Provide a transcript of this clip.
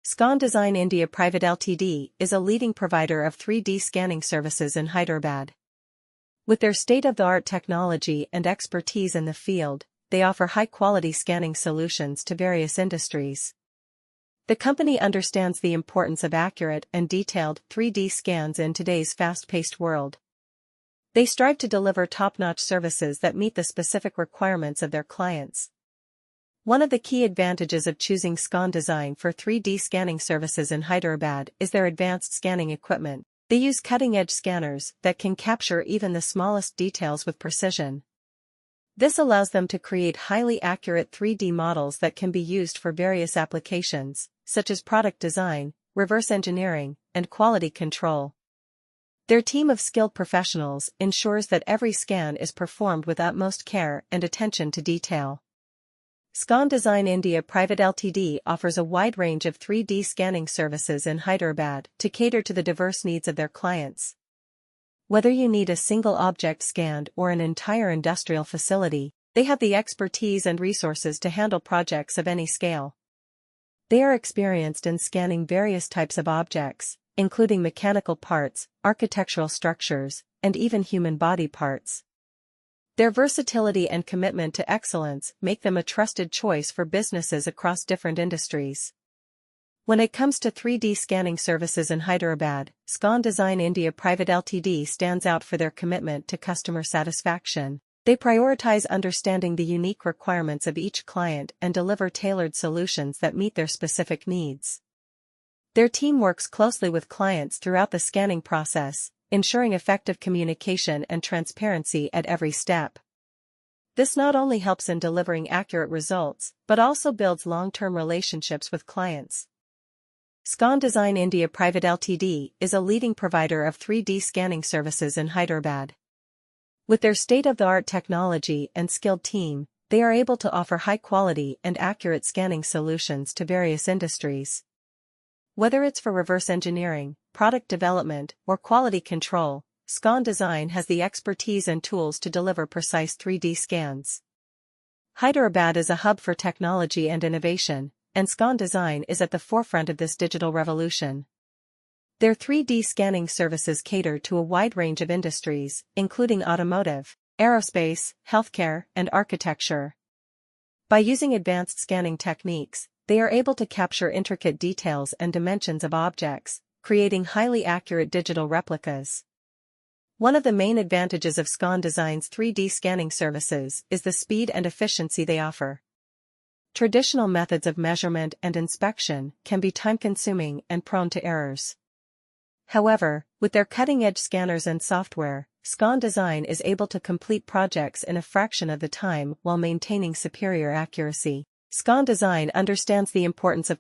Scon Design India Private Ltd is a leading provider of 3D scanning services in Hyderabad. With their state-of-the-art technology and expertise in the field, they offer high-quality scanning solutions to various industries. The company understands the importance of accurate and detailed 3D scans in today's fast-paced world. They strive to deliver top-notch services that meet the specific requirements of their clients. One of the key advantages of choosing Scon Design for 3D scanning services in Hyderabad is their advanced scanning equipment. They use cutting-edge scanners that can capture even the smallest details with precision. This allows them to create highly accurate 3D models that can be used for various applications, such as product design, reverse engineering, and quality control. Their team of skilled professionals ensures that every scan is performed with utmost care and attention to detail. Scon Design India Private Ltd offers a wide range of 3D scanning services in Hyderabad to cater to the diverse needs of their clients. Whether you need a single object scanned or an entire industrial facility, they have the expertise and resources to handle projects of any scale. They are experienced in scanning various types of objects, including mechanical parts, architectural structures, and even human body parts. Their versatility and commitment to excellence make them a trusted choice for businesses across different industries. When it comes to 3D scanning services in Hyderabad, Scon Design India Private Ltd stands out for their commitment to customer satisfaction. They prioritize understanding the unique requirements of each client and deliver tailored solutions that meet their specific needs. Their team works closely with clients throughout the scanning process, ensuring effective communication and transparency at every step. This not only helps in delivering accurate results, but also builds long-term relationships with clients. Scon Design India Private Ltd is a leading provider of 3D scanning services in Hyderabad. With their state-of-the-art technology and skilled team, they are able to offer high-quality and accurate scanning solutions to various industries. Whether it's for reverse engineering, product development, or quality control, Scon Design has the expertise and tools to deliver precise 3D scans. Hyderabad is a hub for technology and innovation, and Scon Design is at the forefront of this digital revolution. Their 3D scanning services cater to a wide range of industries, including automotive, aerospace, healthcare, and architecture. By using advanced scanning techniques, they are able to capture intricate details and dimensions of objects, creating highly accurate digital replicas. One of the main advantages of Scon Design's 3D scanning services is the speed and efficiency they offer. Traditional methods of measurement and inspection can be time-consuming and prone to errors. However, with their cutting-edge scanners and software, Scon Design is able to complete projects in a fraction of the time while maintaining superior accuracy. Scon Design understands the importance of